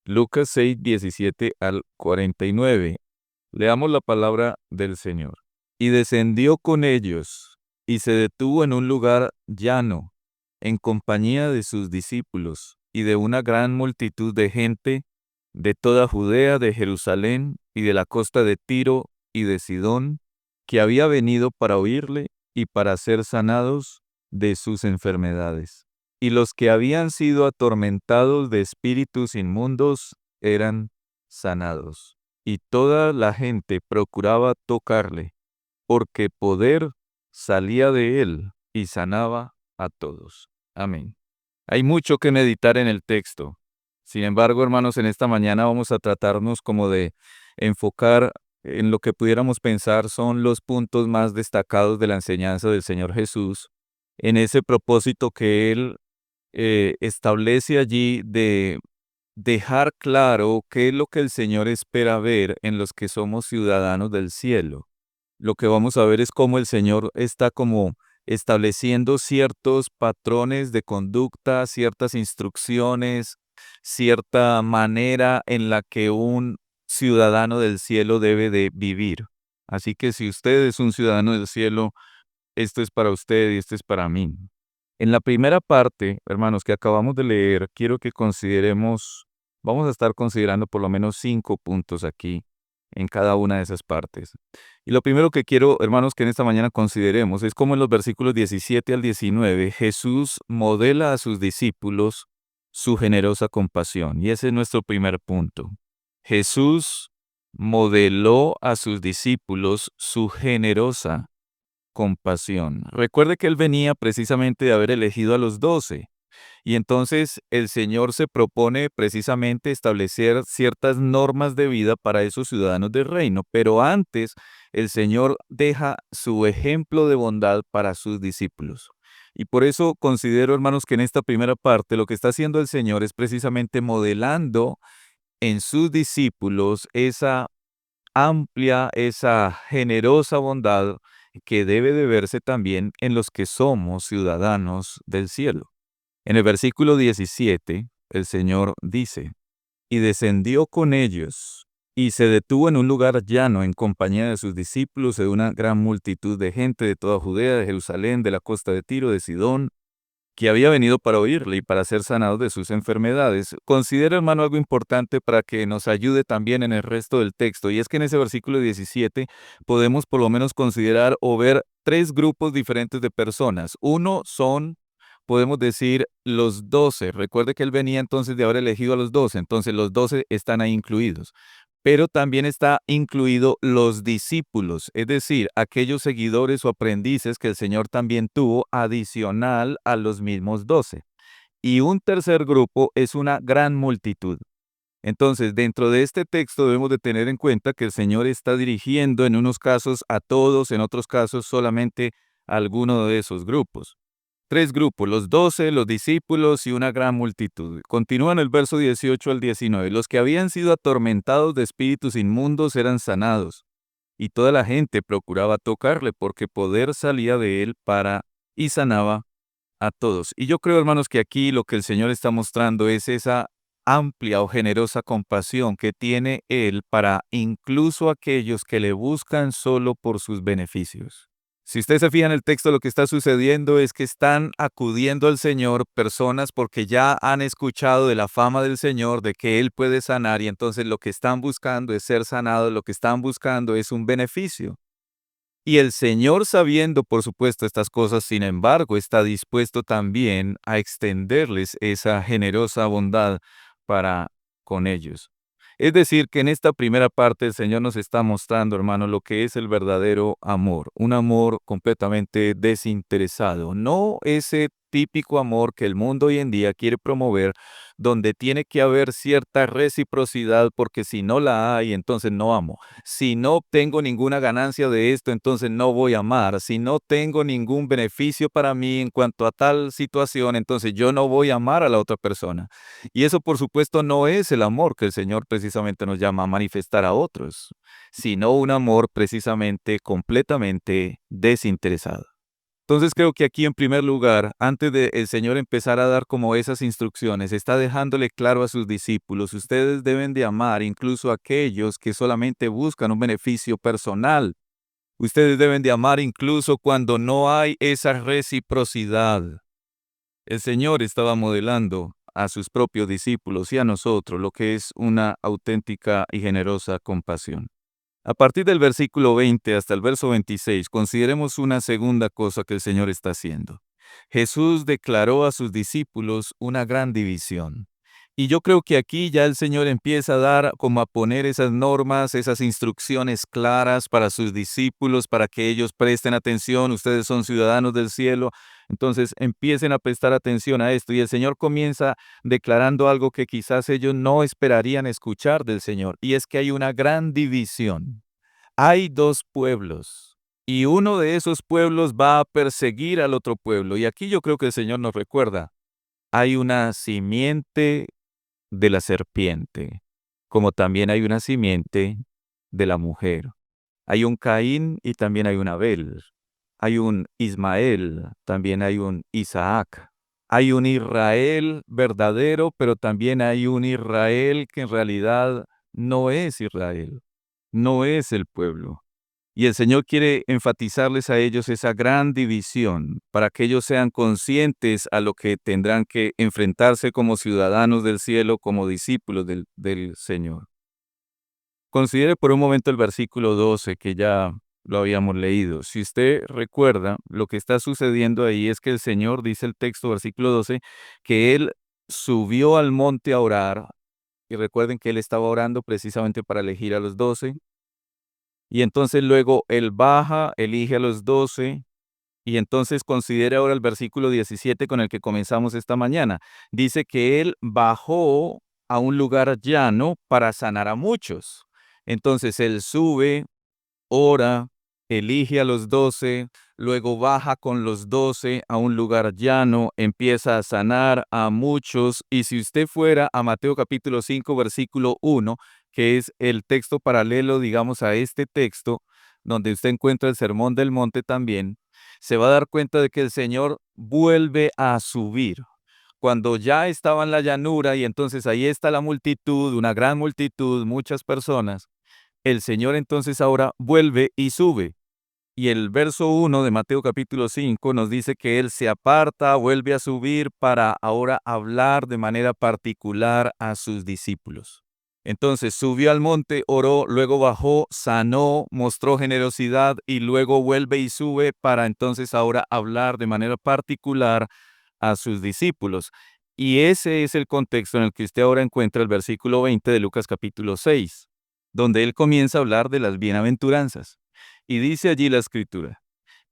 Lucas 6, 17 al 49. Leamos la palabra del Señor. Y descendió con ellos, y se detuvo en un lugar llano, en compañía de sus discípulos, y de una gran multitud de gente, de toda Judea, de Jerusalén, y de la costa de Tiro y de Sidón, que había venido para oírle y para ser sanados de sus enfermedades. Y los que habían sido atormentados de espíritus inmundos eran sanados. Y toda la gente procuraba tocarle, porque poder salía de él y sanaba a todos. Amén. Hay mucho que meditar en el texto. Sin embargo, hermanos, en esta mañana vamos a tratarnos como de enfocar en lo que pudiéramos pensar son los puntos más destacados de la enseñanza del Señor Jesús, en ese propósito que Él establece allí de dejar claro qué es lo que el Señor espera ver en los que somos ciudadanos del cielo. Lo que vamos a ver es cómo el Señor está como estableciendo ciertos patrones de conducta, ciertas instrucciones, cierta manera en la que un ciudadano del cielo debe de vivir. Así que si usted es un ciudadano del cielo, esto es para usted y esto es para mí. En la primera parte, hermanos, que acabamos de leer, quiero que consideremos, vamos a estar considerando por lo menos 5 puntos aquí en cada una de esas partes. Y lo primero que quiero, hermanos, que en esta mañana consideremos es cómo en los versículos 17 al 19 Jesús modela a sus discípulos su generosa compasión. Y ese es nuestro primer punto. Jesús modeló a sus discípulos su generosa compasión. Recuerde que él venía precisamente de haber elegido a los 12. Y entonces el Señor se propone precisamente establecer ciertas normas de vida para esos ciudadanos del reino, pero antes el Señor deja su ejemplo de bondad para sus discípulos. Y por eso considero, hermanos, que en esta primera parte lo que está haciendo el Señor es precisamente modelando en sus discípulos esa amplia, esa generosa bondad que debe de verse también en los que somos ciudadanos del cielo. En el versículo 17, el Señor dice, y descendió con ellos, y se detuvo en un lugar llano en compañía de sus discípulos y de una gran multitud de gente de toda Judea, de Jerusalén, de la costa de Tiro, de Sidón, que había venido para oírle y para ser sanado de sus enfermedades. Considera, hermano, algo importante para que nos ayude también en el resto del texto, y es que en ese versículo 17 podemos por lo menos considerar o ver 3 grupos diferentes de personas. Uno son, podemos decir, los 12. Recuerde que él venía entonces de haber elegido a los 12, entonces los 12 están ahí incluidos. Pero también está incluido los discípulos, es decir, aquellos seguidores o aprendices que el Señor también tuvo adicional a los mismos 12. Y un tercer grupo es una gran multitud. Entonces, dentro de este texto debemos de tener en cuenta que el Señor está dirigiendo en unos casos a todos, en otros casos solamente a alguno de esos grupos. 3 grupos, los 12, los discípulos y una gran multitud. Continúa en el verso 18 al 19. Los que habían sido atormentados de espíritus inmundos eran sanados, y toda la gente procuraba tocarle, porque poder salía de él para y sanaba a todos. Y yo creo, hermanos, que aquí lo que el Señor está mostrando es esa amplia o generosa compasión que tiene Él para incluso aquellos que le buscan solo por sus beneficios. Si usted se fija en el texto, lo que está sucediendo es que están acudiendo al Señor personas porque ya han escuchado de la fama del Señor, de que Él puede sanar, y entonces lo que están buscando es ser sanados, lo que están buscando es un beneficio. Y el Señor, sabiendo, por supuesto, estas cosas, sin embargo, está dispuesto también a extenderles esa generosa bondad para con ellos. Es decir, que en esta primera parte el Señor nos está mostrando, hermano, lo que es el verdadero amor, un amor completamente desinteresado, no ese típico amor que el mundo hoy en día quiere promover, donde tiene que haber cierta reciprocidad, porque si no la hay, entonces no amo. Si no obtengo ninguna ganancia de esto, entonces no voy a amar. Si no tengo ningún beneficio para mí en cuanto a tal situación, entonces yo no voy a amar a la otra persona. Y eso, por supuesto, no es el amor que el Señor precisamente nos llama a manifestar a otros, sino un amor precisamente completamente desinteresado. Entonces creo que aquí en primer lugar, antes de el Señor empezar a dar como esas instrucciones, está dejándole claro a sus discípulos, ustedes deben de amar incluso a aquellos que solamente buscan un beneficio personal. Ustedes deben de amar incluso cuando no hay esa reciprocidad. El Señor estaba modelando a sus propios discípulos y a nosotros lo que es una auténtica y generosa compasión. A partir del versículo 20 hasta el verso 26, consideremos una segunda cosa que el Señor está haciendo. Jesús declaró a sus discípulos una gran división. Y yo creo que aquí ya el Señor empieza a dar, como a poner esas normas, esas instrucciones claras para sus discípulos, para que ellos presten atención. Ustedes son ciudadanos del cielo, entonces empiecen a prestar atención a esto. Y el Señor comienza declarando algo que quizás ellos no esperarían escuchar del Señor, y es que hay una gran división. Hay dos pueblos, y uno de esos pueblos va a perseguir al otro pueblo. Y aquí yo creo que el Señor nos recuerda, hay una simiente de la serpiente, como también hay una simiente de la mujer. Hay un Caín y también hay un Abel. Hay un Ismael, también hay un Isaac. Hay un Israel verdadero, pero también hay un Israel que en realidad no es Israel, no es el pueblo. Y el Señor quiere enfatizarles a ellos esa gran división para que ellos sean conscientes a lo que tendrán que enfrentarse como ciudadanos del cielo, como discípulos del Señor. Considere por un momento el versículo 12 que ya lo habíamos leído. Si usted recuerda, lo que está sucediendo ahí es que el Señor, dice el texto, versículo 12, que Él subió al monte a orar, y recuerden que Él estaba orando precisamente para elegir a los 12, y entonces luego Él baja, elige a los 12, y entonces considere ahora el versículo 17 con el que comenzamos esta mañana. Dice que Él bajó a un lugar llano para sanar a muchos. Entonces Él sube, ora, elige a los 12, luego baja con los 12 a un lugar llano, empieza a sanar a muchos. Y si usted fuera a Mateo capítulo 5, versículo 1, que es el texto paralelo, digamos, a este texto, donde usted encuentra el Sermón del Monte también, se va a dar cuenta de que el Señor vuelve a subir. Cuando ya estaba en la llanura y entonces ahí está la multitud, una gran multitud, muchas personas, el Señor entonces ahora vuelve y sube. Y el verso 1 de Mateo capítulo 5 nos dice que Él se aparta, vuelve a subir para ahora hablar de manera particular a sus discípulos. Entonces subió al monte, oró, luego bajó, sanó, mostró generosidad y luego vuelve y sube para entonces ahora hablar de manera particular a sus discípulos. Y ese es el contexto en el que usted ahora encuentra el versículo 20 de Lucas capítulo 6, donde él comienza a hablar de las bienaventuranzas. Y dice allí la escritura,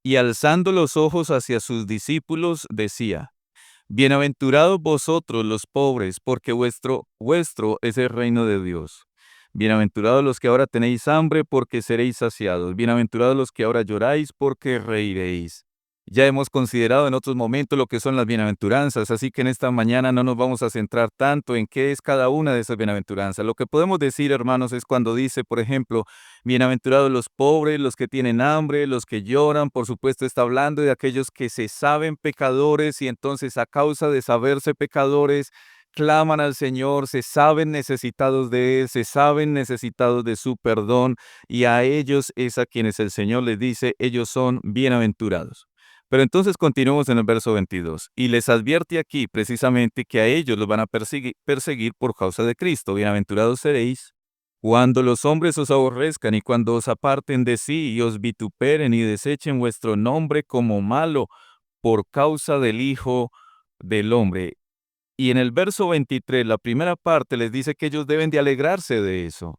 y alzando los ojos hacia sus discípulos, decía, bienaventurados vosotros los pobres, porque vuestro es el reino de Dios. Bienaventurados los que ahora tenéis hambre, porque seréis saciados. Bienaventurados los que ahora lloráis, porque reiréis. Ya hemos considerado en otros momentos lo que son las bienaventuranzas, así que en esta mañana no nos vamos a centrar tanto en qué es cada una de esas bienaventuranzas. Lo que podemos decir, hermanos, es cuando dice, por ejemplo, bienaventurados los pobres, los que tienen hambre, los que lloran. Por supuesto, está hablando de aquellos que se saben pecadores y entonces a causa de saberse pecadores, claman al Señor, se saben necesitados de Él, se saben necesitados de su perdón, y a ellos es a quienes el Señor les dice, ellos son bienaventurados. Pero entonces continuamos en el verso 22, y les advierte aquí precisamente que a ellos los van a perseguir por causa de Cristo. Bienaventurados seréis cuando los hombres os aborrezcan y cuando os aparten de sí y os vituperen y desechen vuestro nombre como malo por causa del Hijo del Hombre. Y en el verso 23, la primera parte les dice que ellos deben de alegrarse de eso.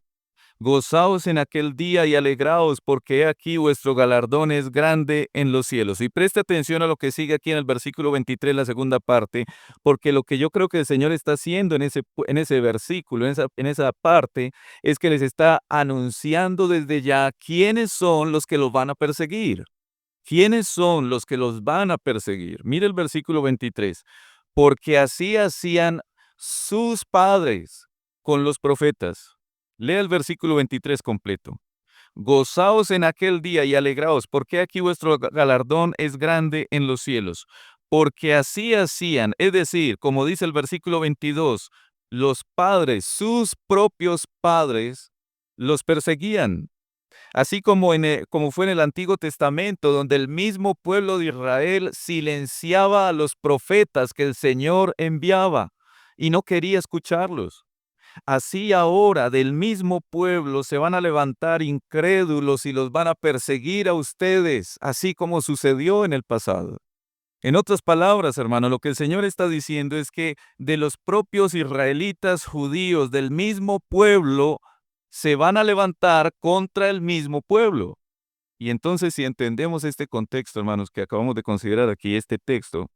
Gozaos en aquel día y alegraos, porque he aquí vuestro galardón es grande en los cielos. Y preste atención a lo que sigue aquí en el versículo 23, la segunda parte, porque lo que yo creo que el Señor está haciendo en ese versículo, en esa parte, es que les está anunciando desde ya quiénes son los que los van a perseguir. ¿Quiénes son los que los van a perseguir? Mire el versículo 23. Porque así hacían sus padres con los profetas. Lea el versículo 23 completo. Gozaos en aquel día y alegraos, porque aquí vuestro galardón es grande en los cielos. Porque así hacían, es decir, como dice el versículo 22, los padres, sus propios padres, los perseguían. Así como, como fue en el Antiguo Testamento, donde el mismo pueblo de Israel silenciaba a los profetas que el Señor enviaba y no quería escucharlos. Así ahora del mismo pueblo se van a levantar incrédulos y los van a perseguir a ustedes, así como sucedió en el pasado. En otras palabras, hermano, lo que el Señor está diciendo es que de los propios israelitas judíos del mismo pueblo se van a levantar contra el mismo pueblo. Y entonces, si entendemos este contexto, hermanos, que acabamos de considerar aquí, este texto,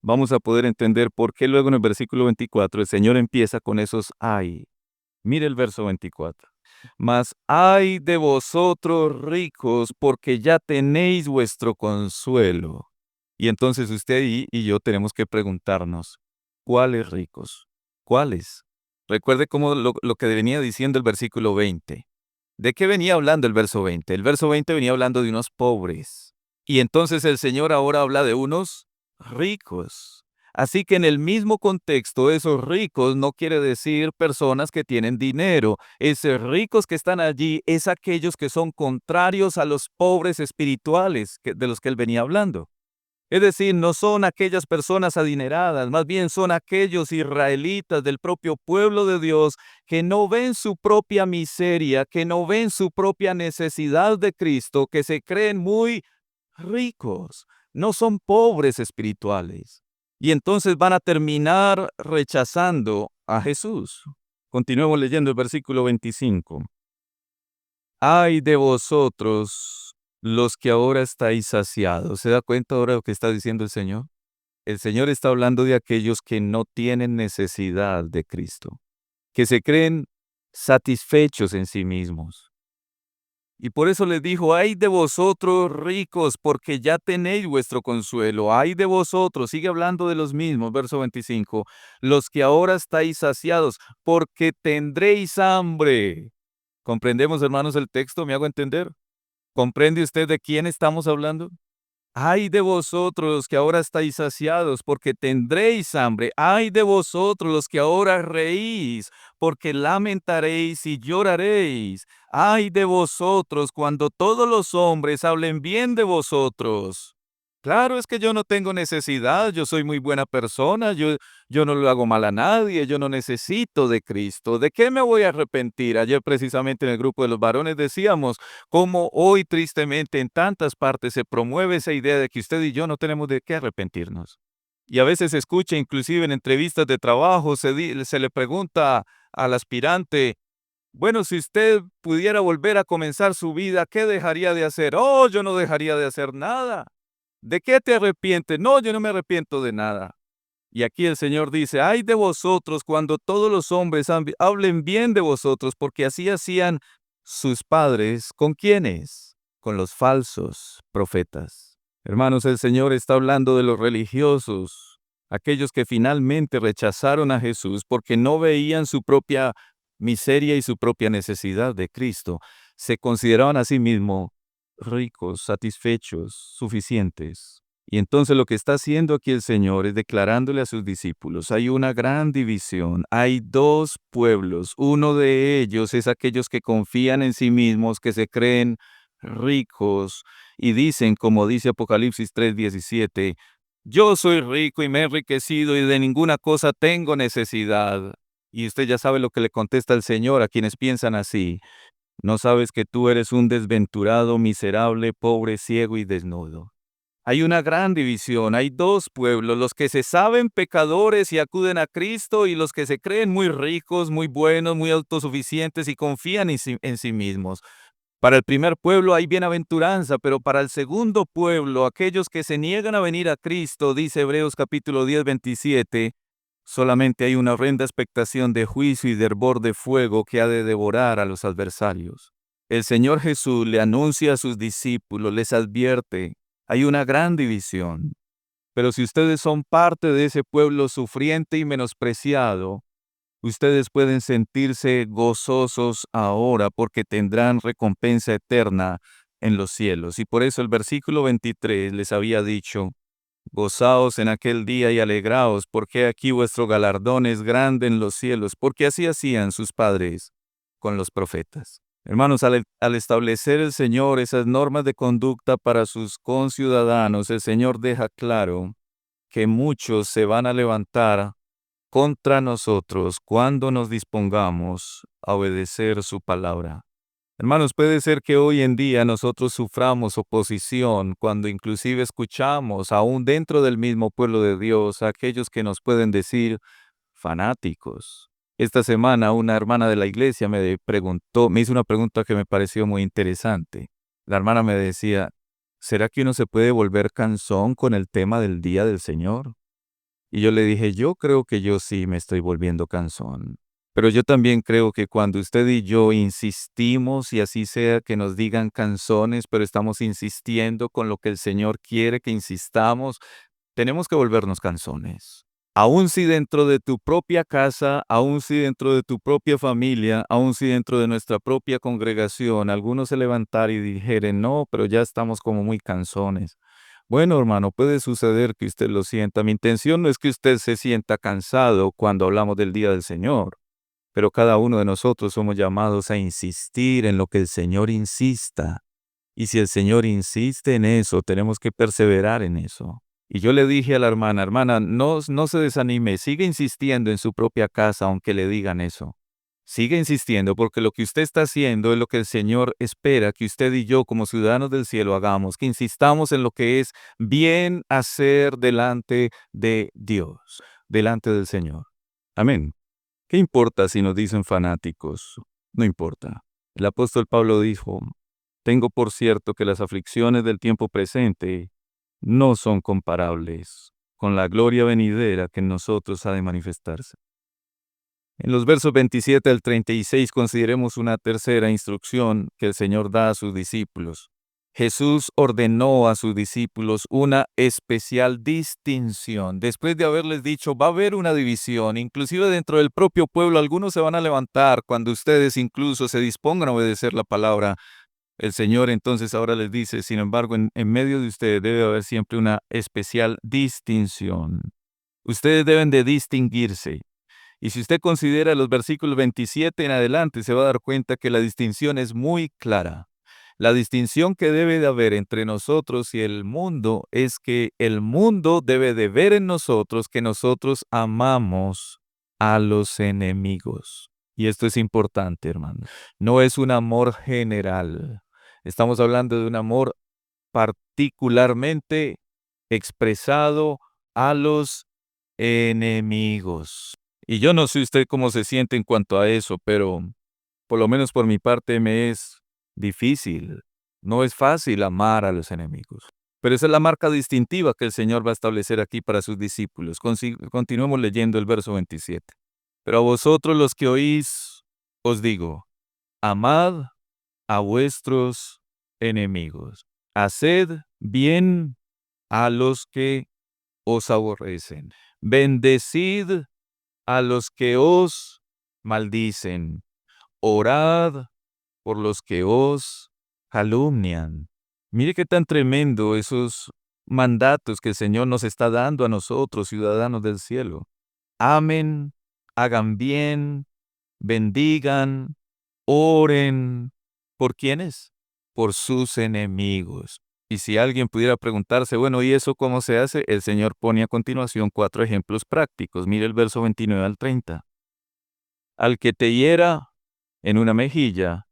vamos a poder entender por qué luego en el versículo 24 el Señor empieza con esos ay. Mire el verso 24. Mas ay de vosotros ricos, porque ya tenéis vuestro consuelo. Y entonces usted y yo tenemos que preguntarnos, ¿cuáles ricos? ¿Cuáles? Recuerde cómo lo que venía diciendo el versículo 20. ¿De qué venía hablando el verso 20? El verso 20 venía hablando de unos pobres. Y entonces el Señor ahora habla de unos ricos. Así que en el mismo contexto, esos ricos no quiere decir personas que tienen dinero. Esos ricos que están allí es aquellos que son contrarios a los pobres espirituales de los que él venía hablando. Es decir, no son aquellas personas adineradas, más bien son aquellos israelitas del propio pueblo de Dios que no ven su propia miseria, que no ven su propia necesidad de Cristo, que se creen muy ricos, no son pobres espirituales. Y entonces van a terminar rechazando a Jesús. Continuemos leyendo el versículo 25. Ay de vosotros los que ahora estáis saciados. ¿Se da cuenta ahora lo que está diciendo el Señor? El Señor está hablando de aquellos que no tienen necesidad de Cristo, que se creen satisfechos en sí mismos. Y por eso les dijo, ay de vosotros ricos, porque ya tenéis vuestro consuelo. Ay de vosotros, sigue hablando de los mismos, verso 25, los que ahora estáis saciados, porque tendréis hambre. ¿Comprendemos, hermanos, el texto? ¿Me hago entender? ¿Comprende usted de quién estamos hablando? Ay de vosotros los que ahora estáis saciados, porque tendréis hambre. Ay de vosotros los que ahora reís, porque lamentaréis y lloraréis. Ay de vosotros cuando todos los hombres hablen bien de vosotros. Claro, es que yo no tengo necesidad, yo soy muy buena persona, yo no le hago mal a nadie, yo no necesito de Cristo. ¿De qué me voy a arrepentir? Ayer precisamente en el grupo de los varones decíamos cómo hoy tristemente en tantas partes se promueve esa idea de que usted y yo no tenemos de qué arrepentirnos. Y a veces se escucha, inclusive en entrevistas de trabajo, se le pregunta al aspirante, bueno, si usted pudiera volver a comenzar su vida, ¿qué dejaría de hacer? Oh, yo no dejaría de hacer nada. ¿De qué te arrepientes? No, yo no me arrepiento de nada. Y aquí el Señor dice, ay de vosotros cuando todos los hombres hablen bien de vosotros, porque así hacían sus padres. ¿Con quiénes? Con los falsos profetas. Hermanos, el Señor está hablando de los religiosos, aquellos que finalmente rechazaron a Jesús porque no veían su propia miseria y su propia necesidad de Cristo. Se consideraban a sí mismos ricos, satisfechos, suficientes. Y entonces lo que está haciendo aquí el Señor es declarándole a sus discípulos, hay una gran división, hay dos pueblos, uno de ellos es aquellos que confían en sí mismos, que se creen ricos y dicen, como dice Apocalipsis 3:17, yo soy rico y me he enriquecido y de ninguna cosa tengo necesidad. Y usted ya sabe lo que le contesta el Señor a quienes piensan así. ¿No sabes que tú eres un desventurado, miserable, pobre, ciego y desnudo? Hay una gran división, hay dos pueblos, los que se saben pecadores y acuden a Cristo y los que se creen muy ricos, muy buenos, muy autosuficientes y confían en sí mismos. Para el primer pueblo hay bienaventuranza, pero para el segundo pueblo, aquellos que se niegan a venir a Cristo, dice Hebreos capítulo 10, 27, solamente hay una horrenda expectación de juicio y de hervor de fuego que ha de devorar a los adversarios. El Señor Jesús le anuncia a sus discípulos, les advierte, hay una gran división. Pero si ustedes son parte de ese pueblo sufriente y menospreciado, Ustedes pueden sentirse gozosos ahora porque tendrán recompensa eterna en los cielos. Y por eso el versículo 23 les había dicho: gozaos en aquel día y alegraos, porque aquí vuestro galardón es grande en los cielos, porque así hacían sus padres con los profetas. Hermanos, al establecer el Señor esas normas de conducta para sus conciudadanos, el Señor deja claro que muchos se van a levantar contra nosotros cuando nos dispongamos a obedecer su palabra. Hermanos, puede ser que hoy en día nosotros suframos oposición cuando inclusive escuchamos, aún dentro del mismo pueblo de Dios, a aquellos que nos pueden decir fanáticos. Esta semana una hermana de la iglesia me hizo una pregunta que me pareció muy interesante. La hermana me decía: ¿será que uno se puede volver cansón con el tema del día del Señor? Y yo le dije: yo creo que yo sí me estoy volviendo cansón. Pero yo también creo que cuando usted y yo insistimos, y así sea que nos digan canzones, pero estamos insistiendo con lo que el Señor quiere que insistamos, tenemos que volvernos canzones. Aun si dentro de tu propia casa, aun si dentro de tu propia familia, aun si dentro de nuestra propia congregación, algunos se levantar y dijeren: no, pero ya estamos como muy canzones. Bueno, hermano, puede suceder que usted lo sienta. Mi intención no es que usted se sienta cansado cuando hablamos del día del Señor, pero cada uno de nosotros somos llamados a insistir en lo que el Señor insista. Y si el Señor insiste en eso, tenemos que perseverar en eso. Y yo le dije a la hermana: hermana, no se desanime, sigue insistiendo en su propia casa aunque le digan eso. Sigue insistiendo, porque lo que usted está haciendo es lo que el Señor espera que usted y yo como ciudadanos del cielo hagamos, que insistamos en lo que es bien hacer delante de Dios, delante del Señor. Amén. ¿Qué importa si nos dicen fanáticos? No importa. El apóstol Pablo dijo: tengo por cierto que las aflicciones del tiempo presente no son comparables con la gloria venidera que en nosotros ha de manifestarse. En los versos 27 al 36 consideremos una tercera instrucción que el Señor da a sus discípulos. Jesús ordenó a sus discípulos una especial distinción. Después de haberles dicho: va a haber una división, inclusive dentro del propio pueblo, algunos se van a levantar cuando ustedes incluso se dispongan a obedecer la palabra. El Señor entonces ahora les dice: sin embargo, en medio de ustedes debe haber siempre una especial distinción. Ustedes deben de distinguirse. Y si usted considera los versículos 27 en adelante, se va a dar cuenta que la distinción es muy clara. La distinción que debe de haber entre nosotros y el mundo es que el mundo debe de ver en nosotros que nosotros amamos a los enemigos. Y esto es importante, hermano. No es un amor general. Estamos hablando de un amor particularmente expresado a los enemigos. Y yo no sé usted cómo se siente en cuanto a eso, pero por lo menos por mi parte me es difícil. No es fácil amar a los enemigos. Pero esa es la marca distintiva que el Señor va a establecer aquí para sus discípulos. Continuemos leyendo el verso 27. Pero a vosotros los que oís, os digo: amad a vuestros enemigos. Haced bien a los que os aborrecen. Bendecid a los que os maldicen. Orad por los que os calumnian. Mire qué tan tremendo esos mandatos que el Señor nos está dando a nosotros, ciudadanos del cielo. Amen, hagan bien, bendigan, oren. ¿Por quiénes? Por sus enemigos. Y si alguien pudiera preguntarse: bueno, ¿y eso cómo se hace? El Señor pone a continuación 4 ejemplos prácticos. Mire el verso 29 al 30. Al que te hiera en una mejilla,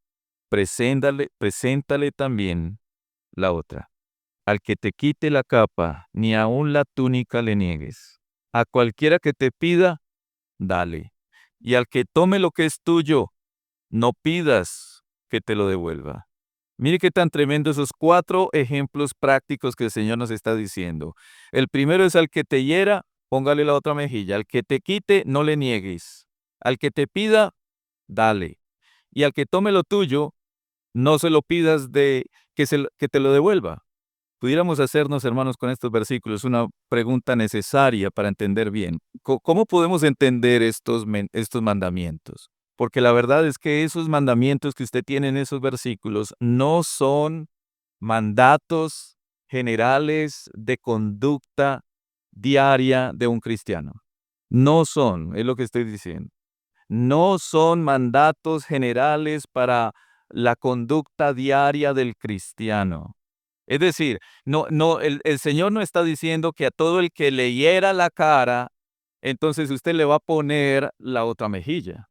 preséntale también la otra. Al que te quite la capa, ni aun la túnica le niegues. A cualquiera que te pida, dale. Y al que tome lo que es tuyo, no pidas que te lo devuelva. Mire qué tan tremendo esos 4 ejemplos prácticos que el Señor nos está diciendo. El primero es: al que te hiera, póngale la otra mejilla. Al que te quite, no le niegues. Al que te pida, dale. Y al que tome lo tuyo, no se lo pidas que te lo devuelva. Pudiéramos hacernos, hermanos, con estos versículos una pregunta necesaria para entender bien. ¿Cómo podemos entender estos mandamientos? Porque la verdad es que esos mandamientos que usted tiene en esos versículos no son mandatos generales de conducta diaria de un cristiano. No son, es lo que estoy diciendo. No son mandatos generales para la conducta diaria del cristiano. Es decir, el Señor no está diciendo que a todo el que le hiera la cara, entonces usted le va a poner la otra mejilla.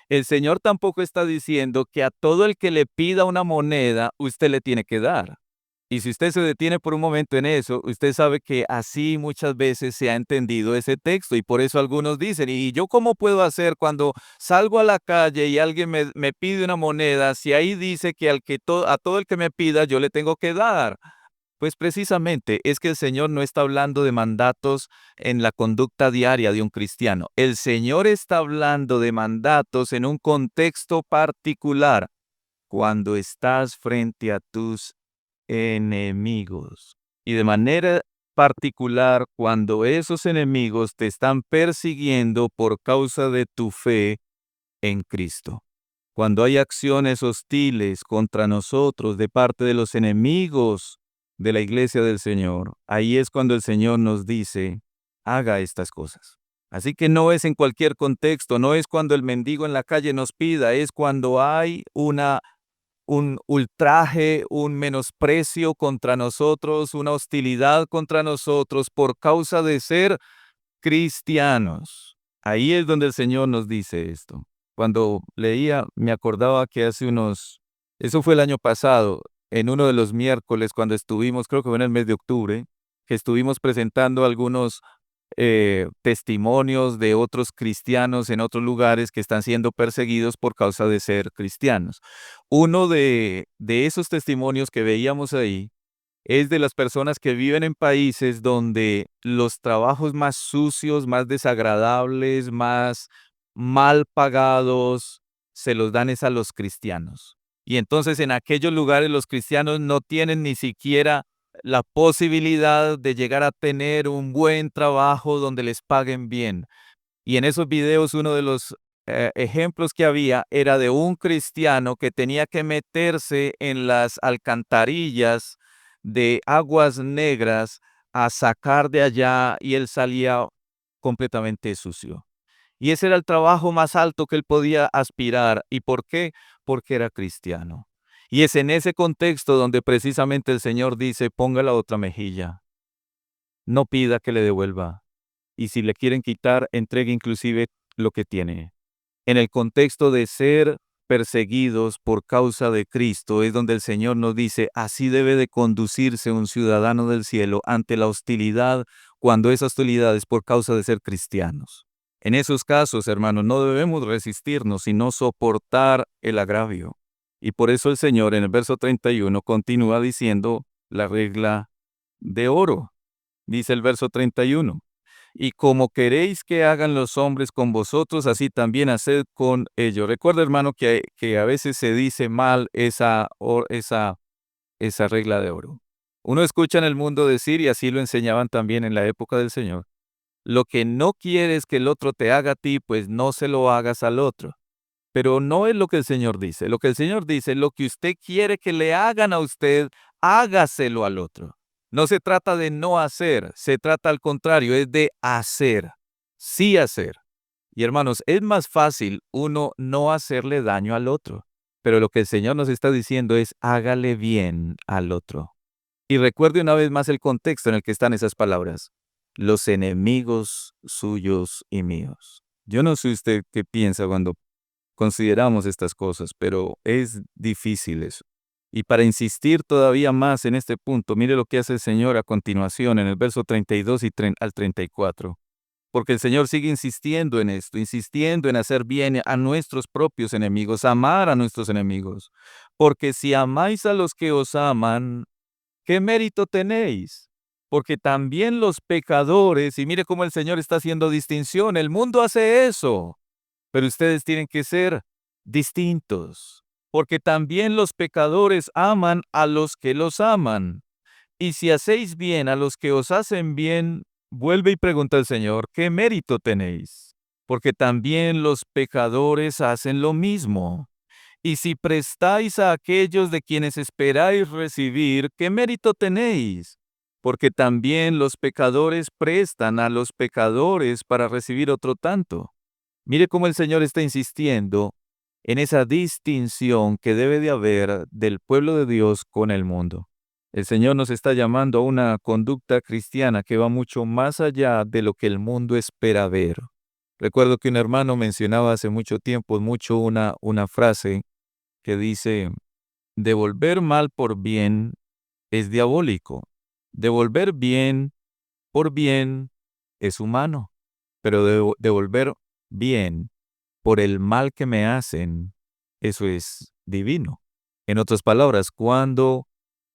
El Señor tampoco está diciendo que a todo el que le pida una moneda, usted le tiene que dar. Y si usted se detiene por un momento en eso, usted sabe que así muchas veces se ha entendido ese texto y por eso algunos dicen, ¿y yo cómo puedo hacer cuando salgo a la calle y alguien me pide una moneda, si ahí dice que a todo el que me pida yo le tengo que dar? Pues precisamente es que el Señor no está hablando de mandatos en la conducta diaria de un cristiano. El Señor está hablando de mandatos en un contexto particular, cuando estás frente a tus enemigos. Y de manera particular, cuando esos enemigos te están persiguiendo por causa de tu fe en Cristo. Cuando hay acciones hostiles contra nosotros de parte de los enemigos de la iglesia del Señor, ahí es cuando el Señor nos dice, haga estas cosas. Así que no es en cualquier contexto, no es cuando el mendigo en la calle nos pida, es cuando hay un ultraje, un menosprecio contra nosotros, una hostilidad contra nosotros por causa de ser cristianos. Ahí es donde el Señor nos dice esto. Cuando leía, me acordaba que eso fue el año pasado, en uno de los miércoles, cuando estuvimos, creo que fue en el mes de octubre, que estuvimos presentando algunos testimonios de otros cristianos en otros lugares que están siendo perseguidos por causa de ser cristianos. Uno de esos testimonios que veíamos ahí es de las personas que viven en países donde los trabajos más sucios, más desagradables, más mal pagados, se los dan es a los cristianos. Y entonces en aquellos lugares los cristianos no tienen ni siquiera la posibilidad de llegar a tener un buen trabajo donde les paguen bien. Y en esos videos uno de los ejemplos que había era de un cristiano que tenía que meterse en las alcantarillas de aguas negras a sacar de allá y él salía completamente sucio. Y ese era el trabajo más alto que él podía aspirar. ¿Y por qué? Porque era cristiano. Y es en ese contexto donde precisamente el Señor dice, ponga la otra mejilla, no pida que le devuelva. Y si le quieren quitar, entregue inclusive lo que tiene. En el contexto de ser perseguidos por causa de Cristo es donde el Señor nos dice, así debe de conducirse un ciudadano del cielo ante la hostilidad, cuando esa hostilidad es por causa de ser cristianos. En esos casos, hermanos, no debemos resistirnos, sino soportar el agravio. Y por eso el Señor en el verso 31 continúa diciendo la regla de oro. Dice el verso 31. Y como queréis que hagan los hombres con vosotros, así también haced con ellos. Recuerda, hermano, que a veces se dice mal esa regla de oro. Uno escucha en el mundo decir, y así lo enseñaban también en la época del Señor, lo que no quieres que el otro te haga a ti, pues no se lo hagas al otro. Pero no es lo que el Señor dice. Lo que el Señor dice, lo que usted quiere que le hagan a usted, hágaselo al otro. No se trata de no hacer, se trata al contrario, es de hacer, sí hacer. Y hermanos, es más fácil uno no hacerle daño al otro, pero lo que el Señor nos está diciendo es hágale bien al otro. Y recuerde una vez más el contexto en el que están esas palabras, los enemigos suyos y míos. Yo no sé usted qué piensa cuando consideramos estas cosas, pero es difícil eso. Y para insistir todavía más en este punto, mire lo que hace el Señor a continuación en el verso 32 al 34. Porque el Señor sigue insistiendo en esto, insistiendo en hacer bien a nuestros propios enemigos, amar a nuestros enemigos. Porque si amáis a los que os aman, ¿qué mérito tenéis? Porque también los pecadores, y mire cómo el Señor está haciendo distinción, el mundo hace eso. Pero ustedes tienen que ser distintos, porque también los pecadores aman a los que los aman. Y si hacéis bien a los que os hacen bien, vuelve y pregunta al Señor, ¿qué mérito tenéis? Porque también los pecadores hacen lo mismo. Y si prestáis a aquellos de quienes esperáis recibir, ¿qué mérito tenéis? Porque también los pecadores prestan a los pecadores para recibir otro tanto. Mire cómo el Señor está insistiendo en esa distinción que debe de haber del pueblo de Dios con el mundo. El Señor nos está llamando a una conducta cristiana que va mucho más allá de lo que el mundo espera ver. Recuerdo que un hermano mencionaba hace mucho tiempo una frase que dice, devolver mal por bien es diabólico. Devolver bien por bien es humano, pero devolver bien por el mal que me hacen, eso es divino. En otras palabras, cuando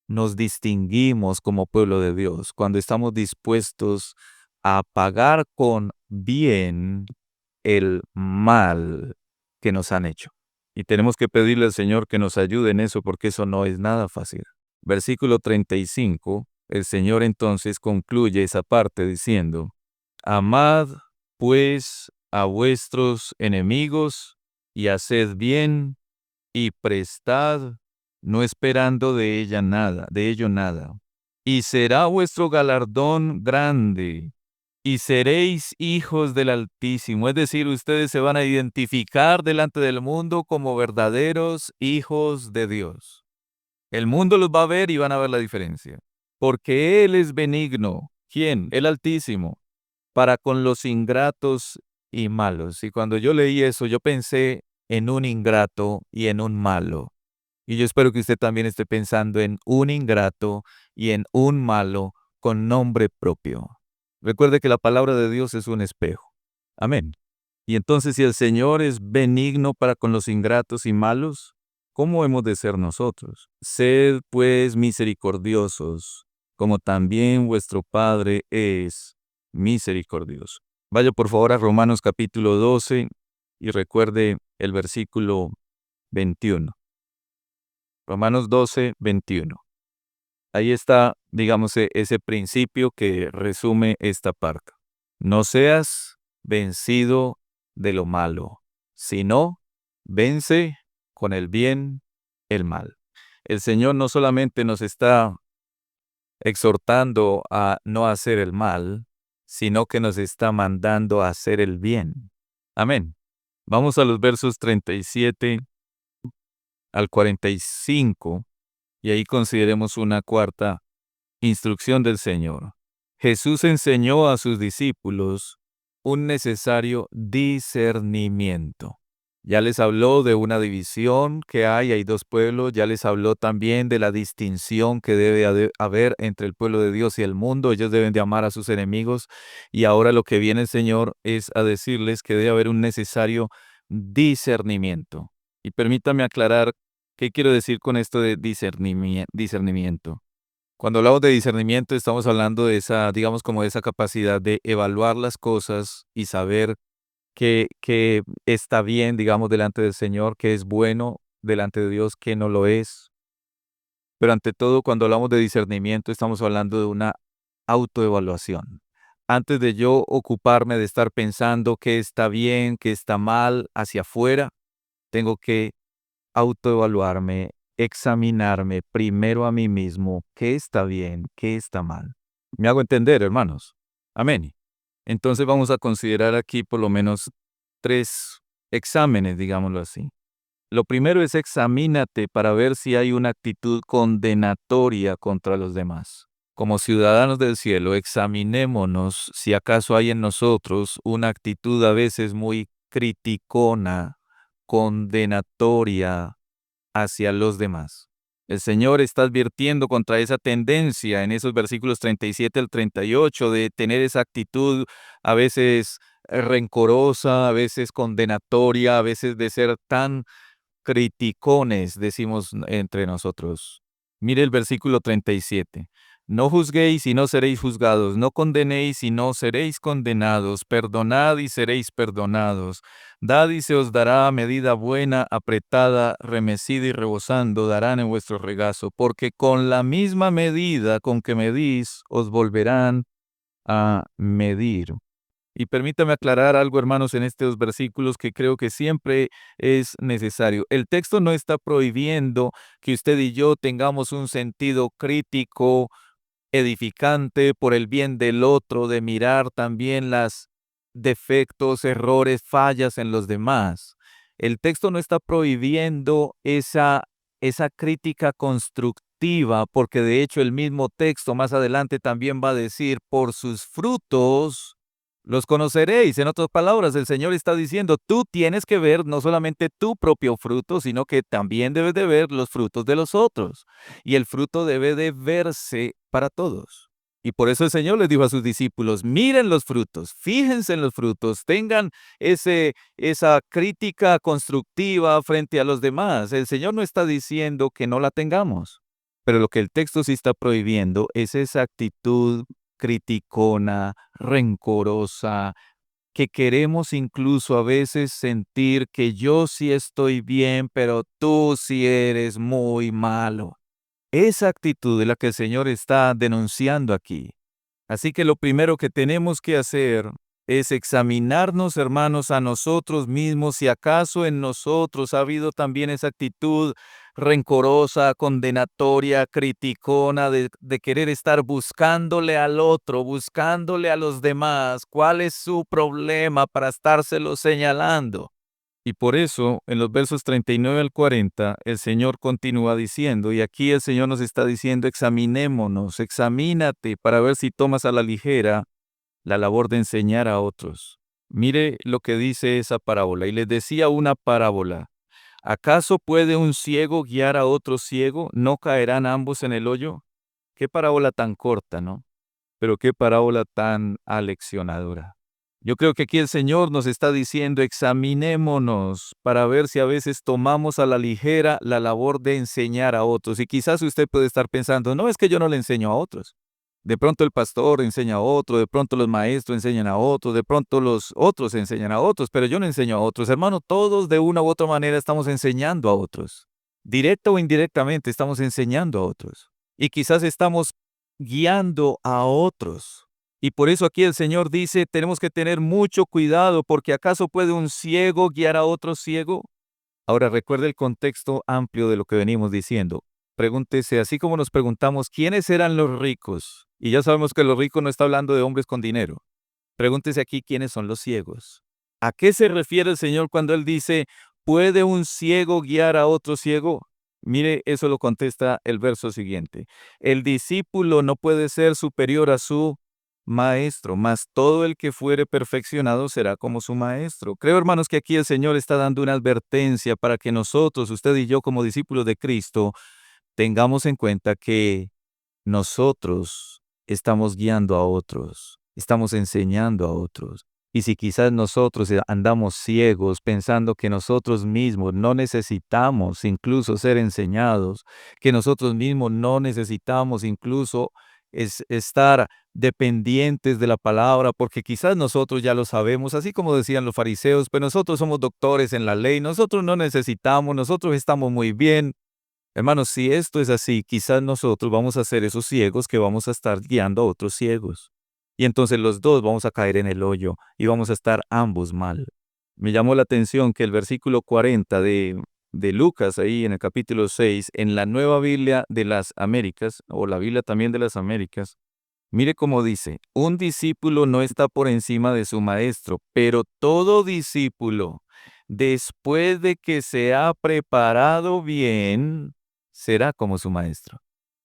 nos distinguimos como pueblo de Dios, cuando estamos dispuestos a pagar con bien el mal que nos han hecho. Y tenemos que pedirle al Señor que nos ayude en eso porque eso no es nada fácil. Versículo 35, el Señor entonces concluye esa parte diciendo, amad pues a vuestros enemigos y haced bien y prestad, no esperando de ello nada. Y será vuestro galardón grande, y seréis hijos del Altísimo. Es decir, ustedes se van a identificar delante del mundo como verdaderos hijos de Dios. El mundo los va a ver y van a ver la diferencia. Porque Él es benigno. ¿Quién? El Altísimo. Para con los ingratos y malos. Y cuando yo leí eso, yo pensé en un ingrato y en un malo. Y yo espero que usted también esté pensando en un ingrato y en un malo con nombre propio. Recuerde que la palabra de Dios es un espejo. Amén. Y entonces, si el Señor es benigno para con los ingratos y malos, ¿cómo hemos de ser nosotros? Sed pues misericordiosos, como también vuestro Padre es misericordioso. Vaya por favor a Romanos capítulo 12 y recuerde el versículo 21. Romanos 12, 21. Ahí está, digamos, ese principio que resume esta parte. No seas vencido de lo malo, sino vence con el bien el mal. El Señor no solamente nos está exhortando a no hacer el mal, sino que nos está mandando a hacer el bien. Amén. Vamos a los versos 37 al 45 y ahí consideremos una cuarta instrucción del Señor. Jesús enseñó a sus discípulos un necesario discernimiento. Ya les habló de una división que hay dos pueblos, ya les habló también de la distinción que debe haber entre el pueblo de Dios y el mundo, ellos deben de amar a sus enemigos, y ahora lo que viene el Señor es a decirles que debe haber un necesario discernimiento. Y permítame aclarar qué quiero decir con esto de discernimiento. Cuando hablamos de discernimiento, estamos hablando de esa, digamos, como de esa capacidad de evaluar las cosas y saber que está bien, digamos, delante del Señor, que es bueno delante de Dios, que no lo es. Pero ante todo, cuando hablamos de discernimiento, estamos hablando de una autoevaluación. Antes de yo ocuparme de estar pensando qué está bien, qué está mal hacia afuera, tengo que autoevaluarme, examinarme primero a mí mismo, qué está bien, qué está mal. ¿Me hago entender, hermanos? Amén. Entonces vamos a considerar aquí por lo menos 3 exámenes, digámoslo así. Lo primero es examínate para ver si hay una actitud condenatoria contra los demás. Como ciudadanos del cielo, examinémonos si acaso hay en nosotros una actitud a veces muy criticona, condenatoria hacia los demás. El Señor está advirtiendo contra esa tendencia en esos versículos 37 al 38 de tener esa actitud a veces rencorosa, a veces condenatoria, a veces de ser tan criticones, decimos entre nosotros. Mire el versículo 37. No juzguéis y no seréis juzgados, no condenéis y no seréis condenados, perdonad y seréis perdonados. Dad y se os dará medida buena, apretada, remecida y rebosando, darán en vuestro regazo, porque con la misma medida con que medís, os volverán a medir. Y permítame aclarar algo, hermanos, en estos versículos que creo que siempre es necesario. El texto no está prohibiendo que usted y yo tengamos un sentido crítico, edificante por el bien del otro, de mirar también las defectos, errores, fallas en los demás. El texto no está prohibiendo esa crítica constructiva, porque de hecho el mismo texto más adelante también va a decir, por sus frutos los conoceréis. En otras palabras, el Señor está diciendo, tú tienes que ver no solamente tu propio fruto, sino que también debes de ver los frutos de los otros. Y el fruto debe de verse para todos. Y por eso el Señor les dijo a sus discípulos, miren los frutos, fíjense en los frutos, tengan esa crítica constructiva frente a los demás. El Señor no está diciendo que no la tengamos, pero lo que el texto sí está prohibiendo es esa actitud criticona, rencorosa, que queremos incluso a veces sentir que yo sí estoy bien, pero tú sí eres muy malo. Esa actitud es la que el Señor está denunciando aquí. Así que lo primero que tenemos que hacer es examinarnos, hermanos, a nosotros mismos, si acaso en nosotros ha habido también esa actitud rencorosa, condenatoria, criticona, de querer estar buscándole al otro, buscándole a los demás, cuál es su problema para estárselo señalando. Y por eso, en los versos 39 al 40, el Señor continúa diciendo, y aquí el Señor nos está diciendo, examinémonos, examínate para ver si tomas a la ligera la labor de enseñar a otros. Mire lo que dice esa parábola. Y les decía una parábola. ¿Acaso puede un ciego guiar a otro ciego? ¿No caerán ambos en el hoyo? Qué parábola tan corta, ¿no? Pero qué parábola tan aleccionadora. Yo creo que aquí el Señor nos está diciendo, examinémonos para ver si a veces tomamos a la ligera la labor de enseñar a otros. Y quizás usted puede estar pensando, no es que yo no le enseño a otros. De pronto el pastor enseña a otro, de pronto los maestros enseñan a otros, de pronto los otros enseñan a otros, pero yo no enseño a otros. Hermano, todos de una u otra manera estamos enseñando a otros. Directa o indirectamente estamos enseñando a otros. Y quizás estamos guiando a otros. Y por eso aquí el Señor dice, tenemos que tener mucho cuidado, porque ¿acaso puede un ciego guiar a otro ciego? Ahora recuerde el contexto amplio de lo que venimos diciendo. Pregúntese, así como nos preguntamos, ¿quiénes eran los ricos? Y ya sabemos que los ricos no está hablando de hombres con dinero. Pregúntese aquí, ¿quiénes son los ciegos? ¿A qué se refiere el Señor cuando Él dice, ¿puede un ciego guiar a otro ciego? Mire, eso lo contesta el verso siguiente. El discípulo no puede ser superior a su maestro, mas todo el que fuere perfeccionado será como su maestro. Creo, hermanos, que aquí el Señor está dando una advertencia para que nosotros, usted y yo, como discípulos de Cristo, tengamos en cuenta que nosotros estamos guiando a otros, estamos enseñando a otros. Y si quizás nosotros andamos ciegos pensando que nosotros mismos no necesitamos incluso ser enseñados, que nosotros mismos no necesitamos incluso estar dependientes de la palabra, porque quizás nosotros ya lo sabemos, así como decían los fariseos, pero nosotros somos doctores en la ley, nosotros no necesitamos, nosotros estamos muy bien. Hermanos, si esto es así, quizás nosotros vamos a ser esos ciegos que vamos a estar guiando a otros ciegos. Y entonces los dos vamos a caer en el hoyo y vamos a estar ambos mal. Me llamó la atención que el versículo 40 de Lucas, ahí en el capítulo 6, en la Nueva Biblia de las Américas, o la Biblia también de las Américas, mire cómo dice, un discípulo no está por encima de su maestro, pero todo discípulo, después de que se ha preparado bien, será como su maestro.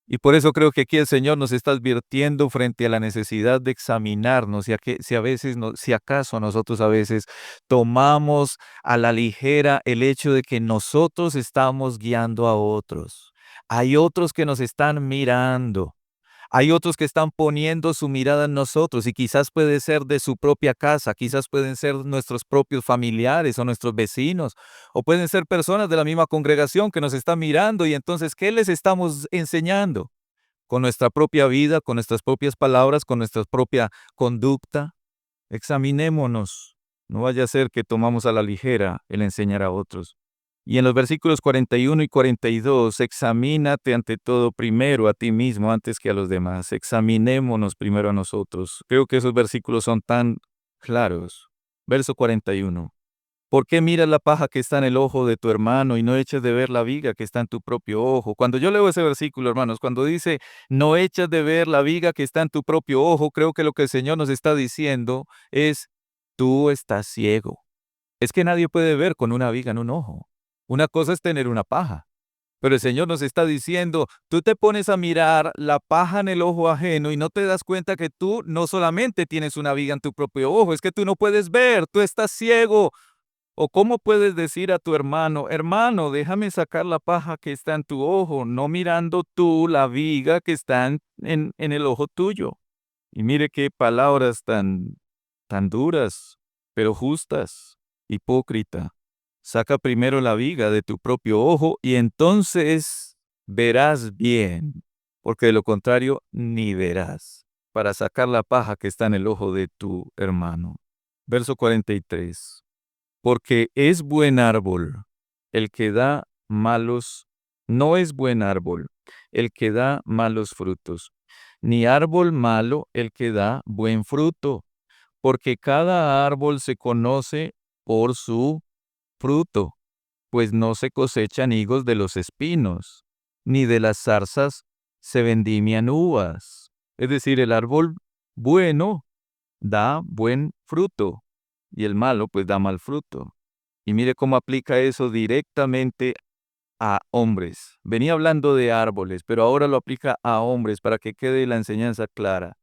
Y por eso creo que aquí el Señor nos está advirtiendo frente a la necesidad de examinarnos, ya que si a veces, si acaso nosotros a veces tomamos a la ligera el hecho de que nosotros estamos guiando a otros. Hay otros que nos están mirando. Hay otros que están poniendo su mirada en nosotros y quizás puede ser de su propia casa, quizás pueden ser nuestros propios familiares o nuestros vecinos, o pueden ser personas de la misma congregación que nos están mirando y entonces, ¿qué les estamos enseñando? con nuestra propia vida, con nuestras propias palabras, con nuestra propia conducta. Examinémonos. No vaya a ser que tomamos a la ligera el enseñar a otros. Y en los versículos 41 y 42, examínate ante todo primero a ti mismo antes que a los demás. Examinémonos primero a nosotros. Creo que esos versículos son tan claros. Verso 41. ¿Por qué miras la paja que está en el ojo de tu hermano y no echas de ver la viga que está en tu propio ojo? Cuando yo leo ese versículo, hermanos, cuando dice, no echas de ver la viga que está en tu propio ojo, creo que lo que el Señor nos está diciendo es, tú estás ciego. Es que nadie puede ver con una viga en un ojo. Una cosa es tener una paja, pero el Señor nos está diciendo, tú te pones a mirar la paja en el ojo ajeno y no te das cuenta que tú no solamente tienes una viga en tu propio ojo, es que tú no puedes ver, tú estás ciego. ¿O cómo puedes decir a tu hermano, hermano, déjame sacar la paja que está en tu ojo, no mirando tú la viga que está en el ojo tuyo? Y mire qué palabras tan duras, pero justas. Hipócrita, saca primero la viga de tu propio ojo y entonces verás bien, porque de lo contrario ni verás, para sacar la paja que está en el ojo de tu hermano. Verso 43. Porque es buen árbol el que da malos, no es buen árbol el que da malos frutos, ni árbol malo el que da buen fruto, porque cada árbol se conoce por su fruto, pues no se cosechan higos de los espinos, ni de las zarzas se vendimian uvas. Es decir, el árbol bueno da buen fruto, y el malo pues da mal fruto. Y mire cómo aplica eso directamente a hombres. Venía hablando de árboles, pero ahora lo aplica a hombres para que quede la enseñanza clara.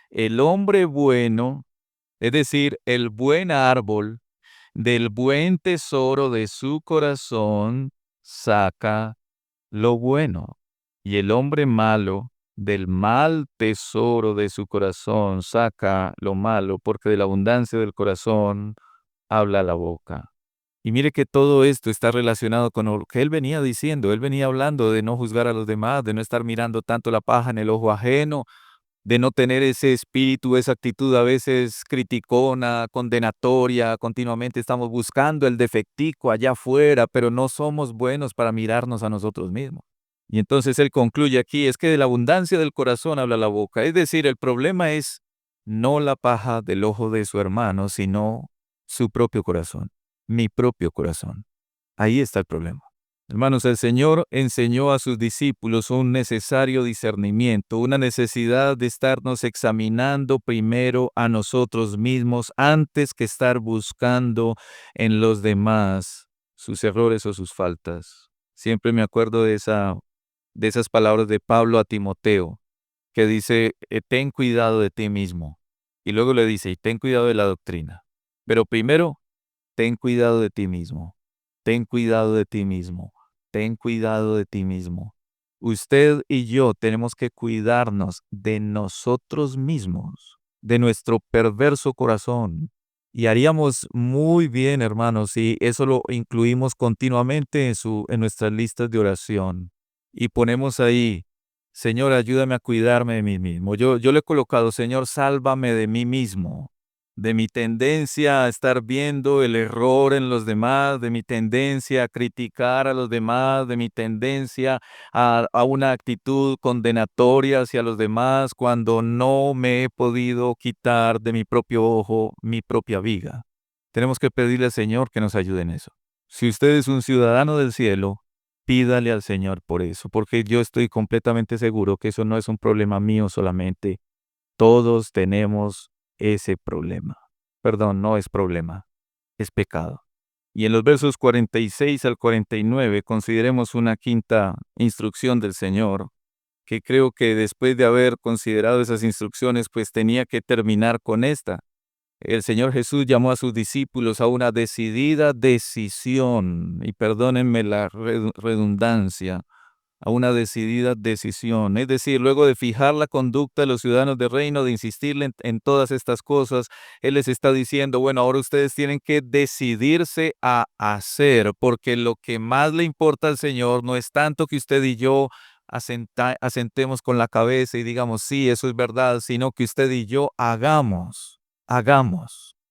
El hombre bueno, es decir, el buen árbol, del buen tesoro de su corazón, saca lo bueno. Y el hombre malo, del mal tesoro de su corazón, saca lo malo, porque de la abundancia del corazón habla la boca. Y mire que todo esto está relacionado con lo que él venía diciendo. Él venía hablando de no juzgar a los demás, de no estar mirando tanto la paja en el ojo ajeno, de no tener ese espíritu, esa actitud a veces criticona, condenatoria. Continuamente estamos buscando el defectico allá afuera, pero no somos buenos para mirarnos a nosotros mismos. Y entonces él concluye aquí, es que de la abundancia del corazón habla la boca. Es decir, el problema es no la paja del ojo de su hermano, sino su propio corazón, mi propio corazón. Ahí está el problema. Hermanos, el Señor enseñó a sus discípulos un necesario discernimiento, una necesidad de estarnos examinando primero a nosotros mismos antes que estar buscando en los demás sus errores o sus faltas. Siempre me acuerdo de esas palabras de Pablo a Timoteo, que dice, ten cuidado de ti mismo. Y luego le dice, y ten cuidado de la doctrina. Pero primero, ten cuidado de ti mismo. Ten cuidado de ti mismo. Ten cuidado de ti mismo. Usted y yo tenemos que cuidarnos de nosotros mismos, de nuestro perverso corazón. Y haríamos muy bien, hermanos, si eso lo incluimos continuamente en nuestras listas de oración. Y ponemos ahí, Señor, ayúdame a cuidarme de mí mismo. Yo le he colocado, Señor, sálvame de mí mismo, de mi tendencia a estar viendo el error en los demás, de mi tendencia a criticar a los demás, de mi tendencia a una actitud condenatoria hacia los demás cuando no me he podido quitar de mi propio ojo mi propia viga. Tenemos que pedirle al Señor que nos ayude en eso. Si usted es un ciudadano del cielo, pídale al Señor por eso, porque yo estoy completamente seguro que eso no es un problema mío solamente. Todos tenemos ese problema. Perdón, no es problema, es pecado. Y en los versos 46 al 49 consideremos una quinta instrucción del Señor, que creo que después de haber considerado esas instrucciones, pues tenía que terminar con esta. El Señor Jesús llamó a sus discípulos a una decidida decisión, y perdónenme la redundancia, a una decidida decisión. Es decir, luego de fijar la conducta de los ciudadanos del reino, de insistirle en todas estas cosas, Él les está diciendo, bueno, ahora ustedes tienen que decidirse a hacer, porque lo que más le importa al Señor no es tanto que usted y yo asentemos con la cabeza y digamos, sí, eso es verdad, sino que usted y yo hagamos.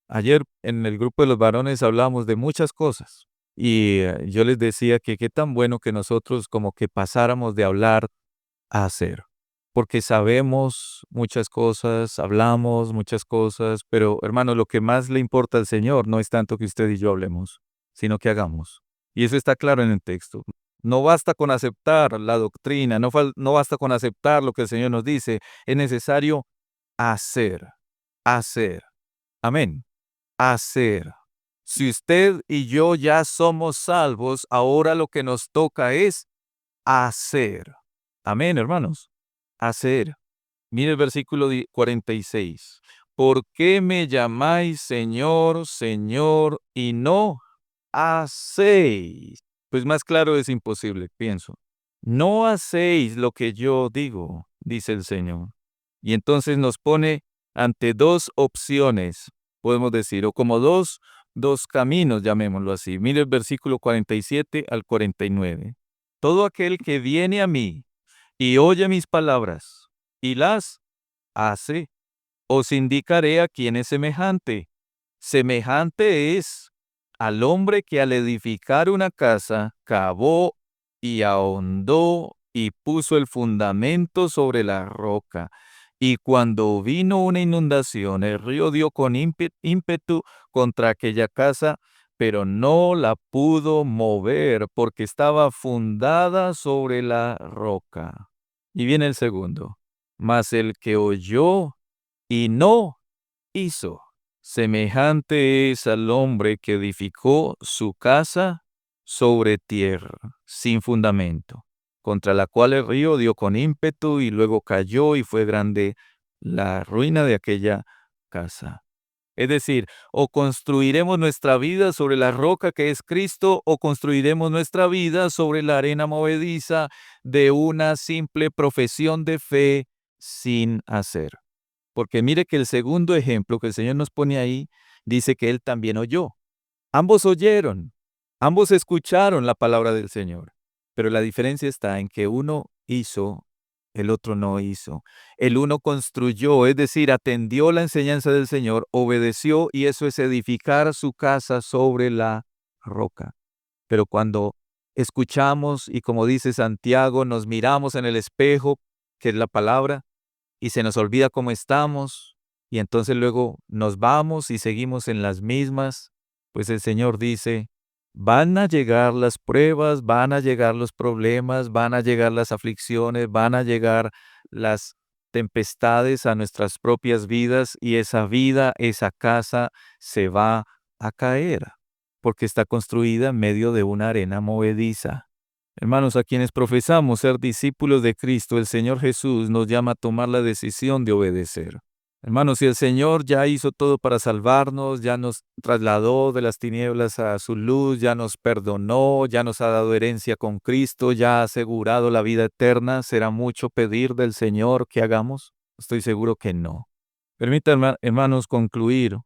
Ayer en el grupo de los varones hablábamos de muchas cosas y yo les decía que qué tan bueno que nosotros como que pasáramos de hablar a hacer, porque sabemos muchas cosas, hablamos muchas cosas, pero hermano, lo que más le importa al Señor no es tanto que usted y yo hablemos, sino que hagamos. Y eso está claro en el texto. No basta con aceptar la doctrina, no basta con aceptar lo que el Señor nos dice, es necesario hacer, hacer. Amén. Hacer. Si usted y yo ya somos salvos, ahora lo que nos toca es hacer. Amén, hermanos. Hacer. Mire el versículo 46. ¿Por qué me llamáis Señor, Señor, y no hacéis? Pues más claro es imposible, pienso. No hacéis lo que yo digo, dice el Señor. Y entonces nos pone ante dos opciones, podemos decir, o como dos caminos, llamémoslo así. Mire el versículo 47 al 49. Todo aquel que viene a mí y oye mis palabras y las hace, os indicaré a quién es semejante. Semejante es al hombre que al edificar una casa cavó y ahondó y puso el fundamento sobre la roca. Y cuando vino una inundación, el río dio con ímpetu contra aquella casa, pero no la pudo mover porque estaba fundada sobre la roca. Y viene el segundo. Mas el que oyó y no hizo, semejante es al hombre que edificó su casa sobre tierra, sin fundamento, contra la cual el río dio con ímpetu y luego cayó y fue grande la ruina de aquella casa. Es decir, o construiremos nuestra vida sobre la roca que es Cristo, o construiremos nuestra vida sobre la arena movediza de una simple profesión de fe sin hacer. Porque mire que el segundo ejemplo que el Señor nos pone ahí, dice que Él también oyó. Ambos oyeron, ambos escucharon la palabra del Señor, pero la diferencia está en que uno hizo, el otro no hizo. El uno construyó, es decir, atendió la enseñanza del Señor, obedeció y eso es edificar su casa sobre la roca. Pero cuando escuchamos y como dice Santiago, nos miramos en el espejo, que es la palabra, y se nos olvida cómo estamos, y entonces luego nos vamos y seguimos en las mismas, pues el Señor dice, van a llegar las pruebas, van a llegar los problemas, van a llegar las aflicciones, van a llegar las tempestades a nuestras propias vidas y esa vida, esa casa se va a caer, porque está construida en medio de una arena movediza. Hermanos, a quienes profesamos ser discípulos de Cristo, el Señor Jesús nos llama a tomar la decisión de obedecer. Hermanos, si el Señor ya hizo todo para salvarnos, ya nos trasladó de las tinieblas a su luz, ya nos perdonó, ya nos ha dado herencia con Cristo, ya ha asegurado la vida eterna, ¿será mucho pedir del Señor que hagamos? Estoy seguro que no. Permítanme, hermanos, concluir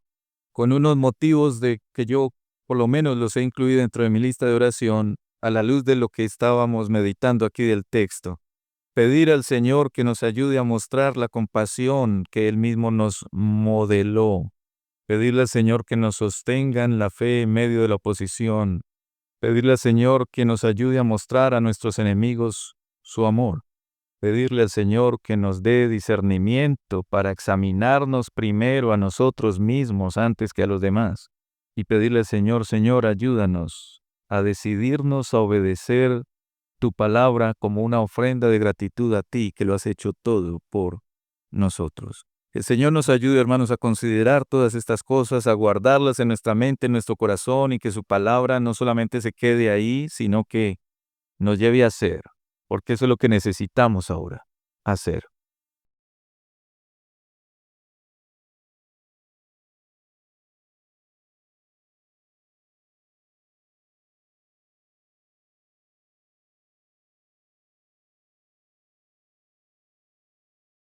con unos motivos de que yo por lo menos los he incluido dentro de mi lista de oración a la luz de lo que estábamos meditando aquí del texto. Pedir al Señor que nos ayude a mostrar la compasión que Él mismo nos modeló. Pedirle al Señor que nos sostenga en la fe en medio de la oposición. Pedirle al Señor que nos ayude a mostrar a nuestros enemigos su amor. Pedirle al Señor que nos dé discernimiento para examinarnos primero a nosotros mismos antes que a los demás. Y pedirle al Señor, Señor, ayúdanos a decidirnos a obedecer tu palabra como una ofrenda de gratitud a ti, que lo has hecho todo por nosotros. El Señor nos ayude, hermanos, a considerar todas estas cosas, a guardarlas en nuestra mente, en nuestro corazón, y que su palabra no solamente se quede ahí, sino que nos lleve a hacer, porque eso es lo que necesitamos ahora, hacer.